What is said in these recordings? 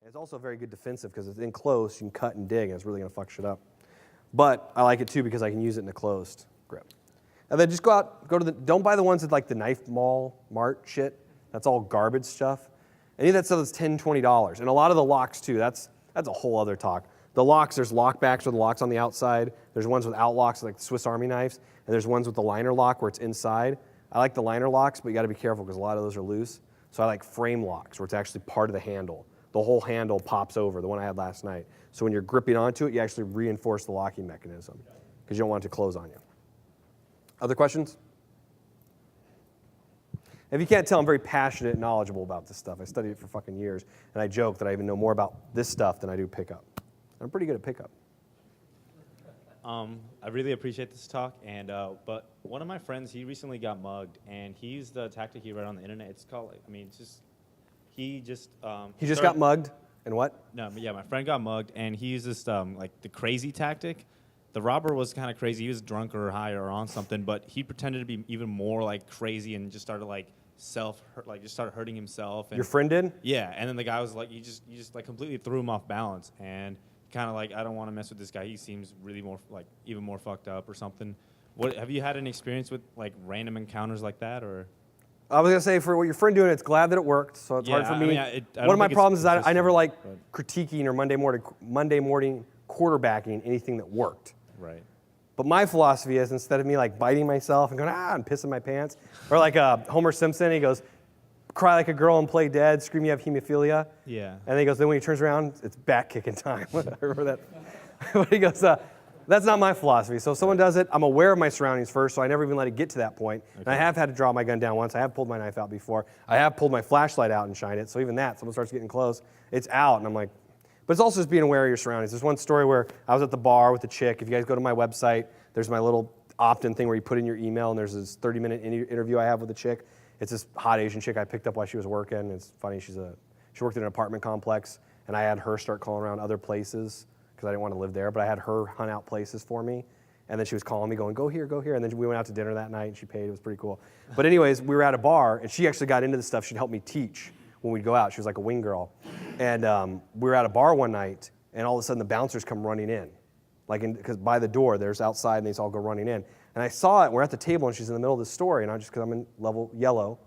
It's also very good defensive because it's in close, you can cut and dig, and it's really going to fuck shit up. But I like it too because I can use it in a closed grip. And then just go to the, don't buy the ones with like the knife mart shit. That's all garbage stuff. Any of that stuff is $10, $20. And a lot of the locks too, that's a whole other talk. The locks, there's lockbacks with locks on the outside. There's ones without locks like the Swiss Army knives. And there's ones with the liner lock where it's inside. I like the liner locks, but you gotta be careful because a lot of those are loose. So I like frame locks where it's actually part of the handle. The whole handle pops over, the one I had last night. So when you're gripping onto it, you actually reinforce the locking mechanism because you don't want it to close on you. Other questions? If you can't tell, I'm very passionate and knowledgeable about this stuff. I studied it for fucking years, and I joke that I even know more about this stuff than I do pickup. I'm pretty good at pickup. I really appreciate this talk, and but one of my friends, he recently got mugged, and he used the tactic he read on the internet. It's called, I mean, it's just, he just got mugged, and what? No, yeah, my friend got mugged, and he used this like the crazy tactic. The robber was kind of crazy. He was drunk or high or on something, but he pretended to be even more like crazy and just started like just started hurting himself. And, your friend did? Yeah, and then the guy was like, you just like completely threw him off balance, and kind of like, I don't want to mess with this guy. He seems really more like even more fucked up or something. What have you had an experience with like random encounters like that, or? I was gonna say for what your friend doing, it's glad that it worked. So it's hard for me. One of my problems is that I never like critiquing or Monday morning quarterbacking anything that worked. Right. But my philosophy is instead of me like biting myself and going and pissing my pants, or like Homer Simpson, he goes, cry like a girl and play dead, scream you have hemophilia. Yeah. And then he goes, then when he turns around, it's back kicking time. I remember that. But he goes, that's not my philosophy. So if someone does it, I'm aware of my surroundings first, so I never even let it get to that point. Okay. And I have had to draw my gun down once. I have pulled my knife out before. I have pulled my flashlight out and shined it. So even that, someone starts getting close, it's out, and I'm like, but it's also just being aware of your surroundings. There's one story where I was at the bar with a chick. If you guys go to my website, there's my little opt-in thing where you put in your email, and there's this 30-minute interview I have with a chick. It's this hot Asian chick I picked up while she was working. It's funny, she worked in an apartment complex, and I had her start calling around other places because I didn't want to live there, but I had her hunt out places for me. And then she was calling me going, go here, and then we went out to dinner that night, and she paid. It was pretty cool. But anyways, we were at a bar, and she actually got into this stuff. She'd help me teach when we'd go out. She was like a wing girl. And we were at a bar one night, and all of a sudden the bouncers come running in. Because by the door, there's outside, and they all go running in. And I saw it, we're at the table, and she's in the middle of the story, and because I'm in level yellow,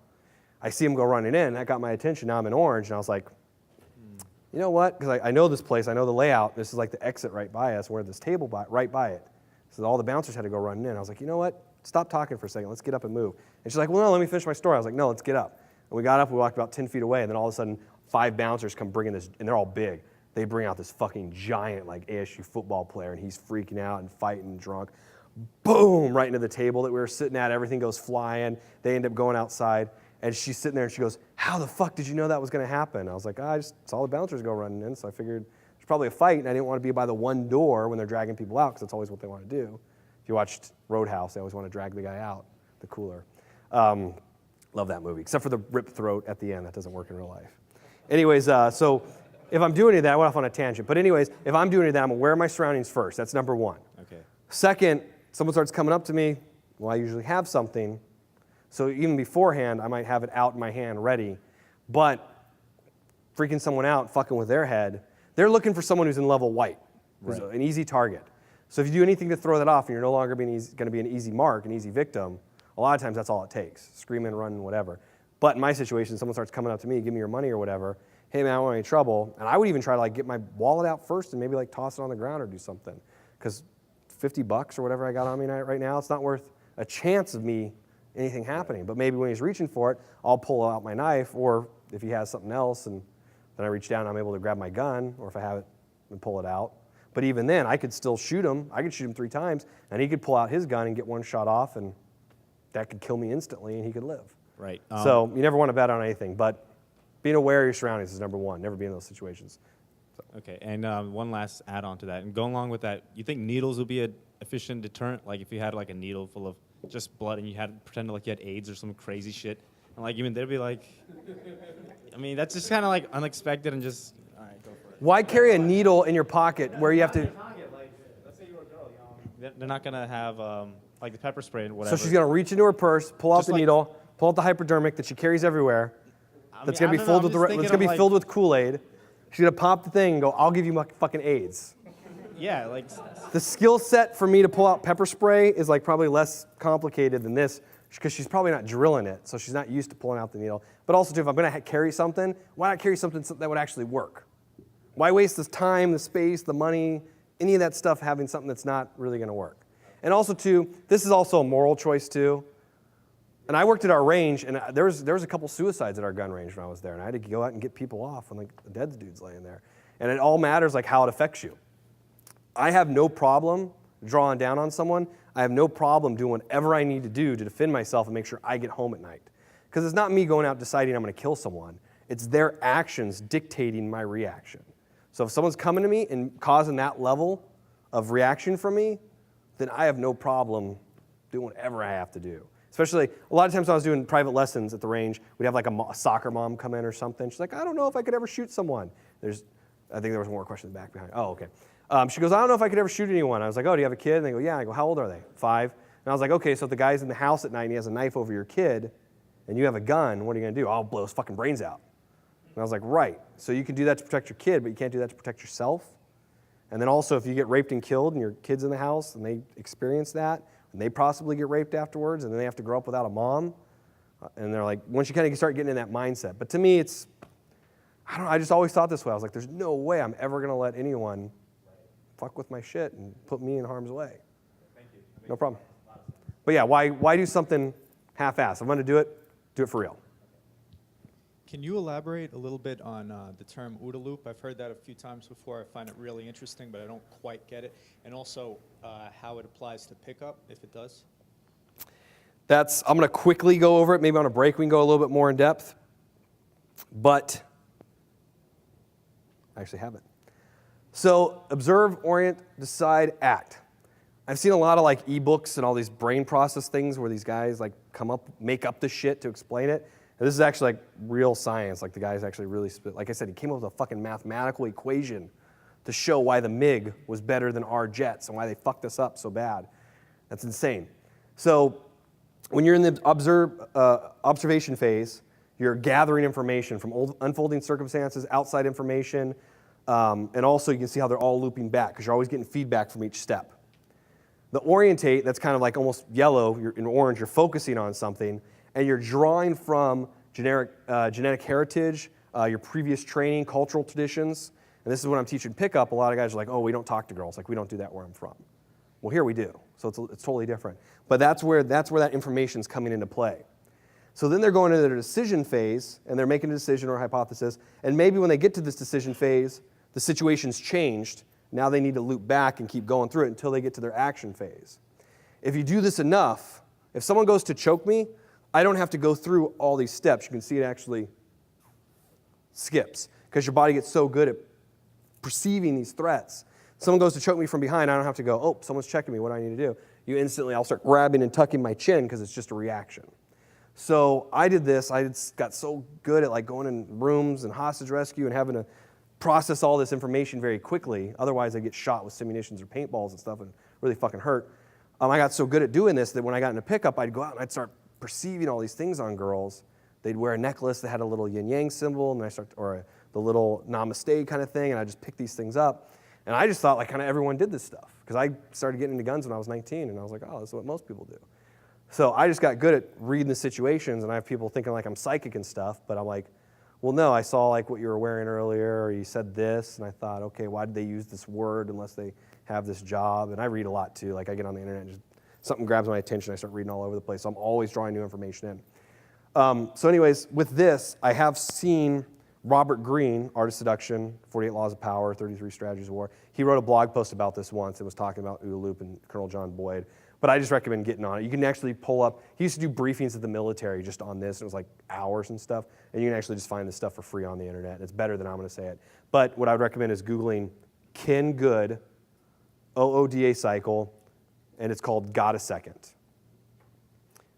I see them go running in, and that got my attention. Now I'm in orange, and I was like, you know what? Because I know this place, I know the layout. This is like the exit right by us. We're at this table right by it. So all the bouncers had to go running in. I was like, you know what? Stop talking for a second. Let's get up and move. And she's like, well, no, let me finish my story. I was like, no, let's get up. And we got up, we walked about 10 feet away, and then all of a sudden, 5 bouncers come bringing this, and they're all big. They bring out this fucking giant, like, ASU football player, and he's freaking out and fighting and drunk. Boom, right into the table that we were sitting at. Everything goes flying. They end up going outside, and she's sitting there, and she goes, how the fuck did you know that was going to happen? I was like, I just saw the bouncers go running in, so I figured there's probably a fight, and I didn't want to be by the one door when they're dragging people out, because that's always what they want to do. If you watched Roadhouse, they always want to drag the guy out, the cooler. Love that movie, except for the rip throat at the end. That doesn't work in real life. Anyways, so if I'm doing any of that, I went off on a tangent. But anyways, if I'm doing any of that, I'm aware of my surroundings first. That's number one. Okay. Second, someone starts coming up to me. Well, I usually have something. So even beforehand, I might have it out in my hand ready. But freaking someone out, fucking with their head, they're looking for someone who's in level white, who's an easy target. So if you do anything to throw that off and you're no longer going to be an easy mark, an easy victim, a lot of times that's all it takes, screaming, running, whatever. But in my situation, someone starts coming up to me, give me your money or whatever, hey man, I don't want any trouble. And I would even try to like get my wallet out first and maybe like toss it on the ground or do something. Because $50 or whatever I got on me right now, it's not worth a chance of me anything happening. But maybe when he's reaching for it, I'll pull out my knife, or if he has something else and then I reach down and I'm able to grab my gun, or if I have it and pull it out. But even then, I could still shoot him. I could shoot him 3 times, and he could pull out his gun and get one shot off, and that could kill me instantly, and he could live. Right. So you never want to bet on anything, but being aware of your surroundings is number one. Never be in those situations. So. Okay, and one last add-on to that, and going along with that, you think needles would be an efficient deterrent? Like if you had like a needle full of just blood, and you had pretend like you had AIDS or some crazy shit, and like even they'd be like, I mean, that's just kind of like unexpected and just. All right, go for it. Why carry a needle in your pocket where you have to? Let's say you were a girl, they're not gonna have like the pepper spray and whatever. So she's gonna reach into her purse, pull out the needle, pull out the hypodermic that she carries everywhere. That's gonna be filled with filled with Kool-Aid, She's gonna pop the thing and go, I'll give you my fucking AIDS. Yeah, like The skill set for me to pull out pepper spray is like probably less complicated than this because she's probably not drilling it, so she's not used to pulling out the needle. But also, too, if I'm gonna carry something, why not carry something that would actually work? Why waste this time, the space, the money, any of that stuff having something that's not really gonna work? And also, too, this is also a moral choice, too. And I worked at our range, and there was a couple suicides at our gun range when I was there, and I had to go out and get people off when like the dead dude's laying there. And it all matters like how it affects you. I have no problem drawing down on someone. I have no problem doing whatever I need to do to defend myself and make sure I get home at night. Because it's not me going out deciding I'm going to kill someone. It's their actions dictating my reaction. So if someone's coming to me and causing that level of reaction from me, then I have no problem doing whatever I have to do. Especially, a lot of times when I was doing private lessons at the range, we'd have like a soccer mom come in or something. She's like, I don't know if I could ever shoot someone. I think there was more question in the back behind. Oh, okay. She goes, I don't know if I could ever shoot anyone. I was like, oh, do you have a kid? And they go, yeah. I go, how old are they? 5. And I was like, okay, so if the guy's in the house at night and he has a knife over your kid and you have a gun, what are you going to do? I'll blow his fucking brains out. And I was like, right. So you can do that to protect your kid, but you can't do that to protect yourself. And then also, if you get raped and killed and your kid's in the house and they experience that, and they possibly get raped afterwards, and then they have to grow up without a mom, and they're like, once you kind of start getting in that mindset. But to me, it's, I don't know, I just always thought this way. I was like, there's no way I'm ever going to let anyone fuck with my shit and put me in harm's way. Thank you. No problem. But yeah, why do something half-assed? I'm going to do it for real. Can you elaborate a little bit on the term OODA loop? I've heard that a few times before. I find it really interesting, but I don't quite get it. And also how it applies to pickup, if it does. I'm going to quickly go over it. Maybe on a break we can go a little bit more in depth. But I actually have it. So observe, orient, decide, act. I've seen a lot of like ebooks and all these brain process things where these guys like make up the shit to explain it. And this is actually like real science. Like the guy's actually really, like I said, he came up with a fucking mathematical equation to show why the MiG was better than our jets and why they fucked us up so bad. That's insane. So when you're in the observation phase, you're gathering information from unfolding circumstances, outside information, and also you can see how they're all looping back because you're always getting feedback from each step. The orientate, that's kind of like almost yellow, you're in orange, you're focusing on something, and you're drawing from genetic heritage, your previous training, cultural traditions. And this is what I'm teaching pickup. A lot of guys are like, oh, we don't talk to girls. Like, we don't do that where I'm from. Well, here we do. So it's totally different. But that's where that information's coming into play. So then they're going into their decision phase, and they're making a decision or a hypothesis. And maybe when they get to this decision phase, the situation's changed. Now they need to loop back and keep going through it until they get to their action phase. If you do this enough, if someone goes to choke me, I don't have to go through all these steps. You can see it actually skips because your body gets so good at perceiving these threats. Someone goes to choke me from behind, I don't have to go, oh, someone's checking me, what do I need to do? I'll start grabbing and tucking my chin because it's just a reaction. So I did this, I got so good at like going in rooms and hostage rescue and having to process all this information very quickly. Otherwise I get shot with simunitions or paintballs and stuff and really fucking hurt. I got so good at doing this that when I got into pickup, I'd go out and I'd start perceiving all these things on girls. They'd wear a necklace that had a little yin-yang symbol, and the little namaste kind of thing, and I just pick these things up. And I just thought like kind of everyone did this stuff because I started getting into guns when I was 19, and I was like, oh, this is what most people do. So I just got good at reading the situations, and I have people thinking like I'm psychic and stuff, but I'm like, well, no, I saw like what you were wearing earlier, or you said this, and I thought, okay, why did they use this word unless they have this job? And I read a lot too. Like I get on the internet and just something grabs my attention, I start reading all over the place. So I'm always drawing new information in. So anyways, with this, I have seen Robert Greene, Art of Seduction, 48 Laws of Power, 33 Strategies of War. He wrote a blog post about this once and was talking about OODA loop and Colonel John Boyd. But I just recommend getting on it. You can actually pull up, he used to do briefings at the military just on this, and it was like hours and stuff. And you can actually just find this stuff for free on the internet. And it's better than I'm going to say it. But what I would recommend is Googling Ken Good, OODA cycle, and it's called Got a Second.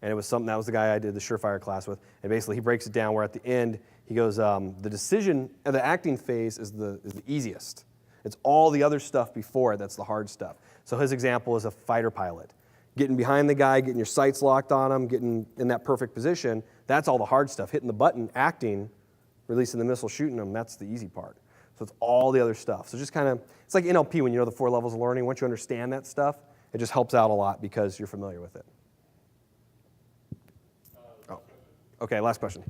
And it was something, that was the guy I did the Surefire class with. And basically he breaks it down where at the end, he goes, the acting phase is the easiest. It's all the other stuff before it that's the hard stuff. So his example is a fighter pilot. Getting behind the guy, getting your sights locked on him, getting in that perfect position, that's all the hard stuff. Hitting the button, acting, releasing the missile, shooting them, that's the easy part. So it's all the other stuff. So just kind of, it's like NLP when you know the 4 levels of learning. Once you understand that stuff, it just helps out a lot because you're familiar with it. Oh, okay, last question.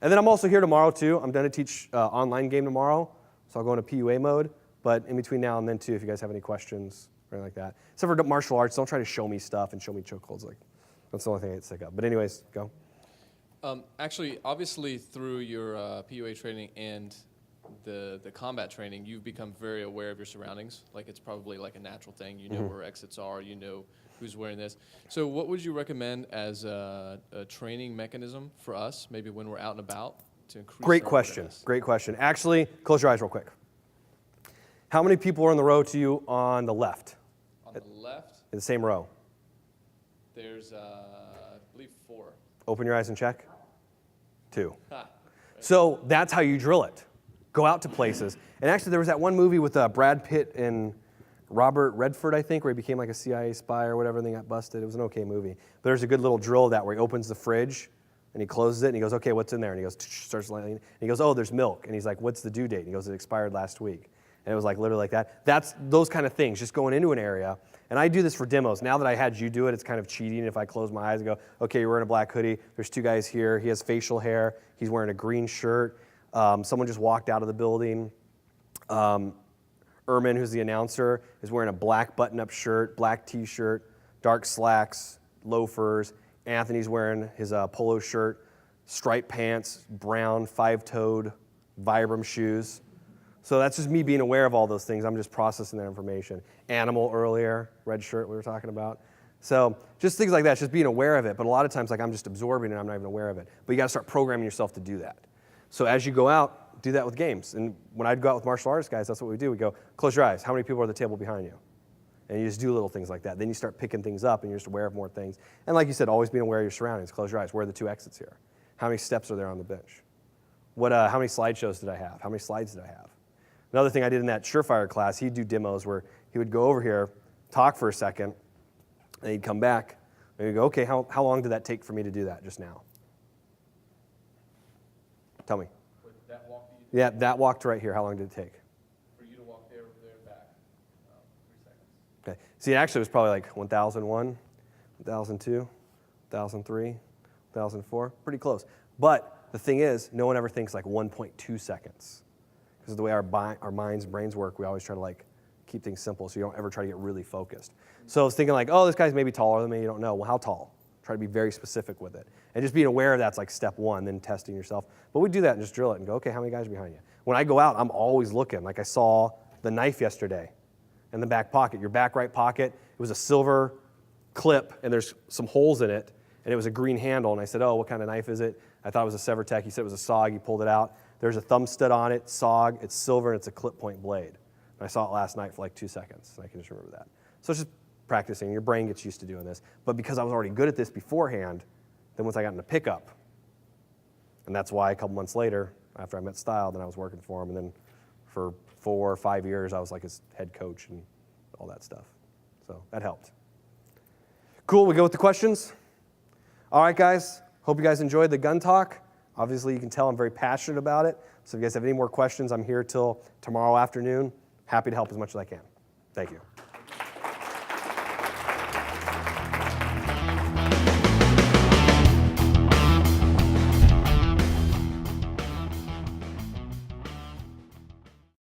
And then I'm also here tomorrow too. I'm going to teach online game tomorrow, so I'll go into PUA mode. But in between now and then too, if you guys have any questions or anything like that. Except for martial arts, don't try to show me stuff and show me chokeholds. Like, that's the only thing I get sick of. But anyways, go. Actually, obviously through your PUA training and the combat training, you've become very aware of your surroundings. Like it's probably like a natural thing. You know where exits are. You know who's wearing this. So what would you recommend as a training mechanism for us, maybe when we're out and about, to increase Great our question. awareness? Great question. Actually, close your eyes real quick. How many people are in the row to you on the left? On the left, In the same row. there's, I believe, 4. Open your eyes and check. 2. Ha. So that's how you drill it. Go out to places. And actually, there was that one movie with Brad Pitt and Robert Redford, I think, where he became like a CIA spy or whatever, and they got busted. It was an okay movie. But there's a good little drill of that where he opens the fridge and he closes it and he goes, okay, what's in there? And he goes, starts lighting. And he goes, oh, there's milk. And he's like, what's the due date? And he goes, it expired last week. And it was like literally like that. That's those kind of things, just going into an area. And I do this for demos. Now that I had you do it, it's kind of cheating if I close my eyes and go, okay, you're wearing a black hoodie. There's 2 guys here. He has facial hair. He's wearing a green shirt. Someone just walked out of the building. Ermin, who's the announcer, is wearing a black button-up shirt, black T-shirt, dark slacks, loafers. Anthony's wearing his polo shirt, striped pants, brown 5-toed Vibram shoes. So that's just me being aware of all those things. I'm just processing that information. Animal earlier, red shirt we were talking about. So just things like that, just being aware of it. But a lot of times, like I'm just absorbing it, I'm not even aware of it. But you got to start programming yourself to do that. So as you go out, do that with games. And when I'd go out with martial artists guys, that's what we do. We go, close your eyes. How many people are at the table behind you? And you just do little things like that. Then you start picking things up, and you're just aware of more things. And like you said, always being aware of your surroundings. Close your eyes. Where are the 2 exits here? How many steps are there on the bench? How many slideshows did I have? How many slides did I have? Another thing I did in that Surefire class, he'd do demos where he would go over here, talk for a second, and he'd come back, and he'd go, okay, how long did that take for me to do that just now? Tell me. With that walk that you Yeah, that walk to right here, how long did it take? for you to walk there, over there, back, 3 seconds. Okay. See, actually, it was probably like 1001, 1002, 1003, 1004, pretty close. But the thing is, no one ever thinks like 1.2 seconds. Because of the way our minds, brains work, we always try to like keep things simple so you don't ever try to get really focused. So I was thinking like, oh, this guy's maybe taller than me, you don't know. Well, how tall? Try to be very specific with it. And just being aware of that's like step 1, then testing yourself. But we do that and just drill it and go, okay, how many guys are behind you? When I go out, I'm always looking. Like I saw the knife yesterday in the back pocket. Your back right pocket, it was a silver clip and there's some holes in it and it was a green handle. And I said, oh, what kind of knife is it? I thought it was a SeverTech. He said it was a SOG. He pulled it out. There's a thumb stud on it, SOG. It's silver and it's a clip point blade. And I saw it last night for like 2 seconds. And I can just remember that. So it's just practicing. Your brain gets used to doing this. But because I was already good at this beforehand, then once I got into pickup, and that's why a couple months later, after I met Style, then I was working for him. And then for 4 or 5 years, I was like his head coach and all that stuff. So that helped. Cool, we go with the questions? All right, guys. Hope you guys enjoyed the gun talk. Obviously, you can tell I'm very passionate about it. So if you guys have any more questions, I'm here till tomorrow afternoon. Happy to help as much as I can. Thank you.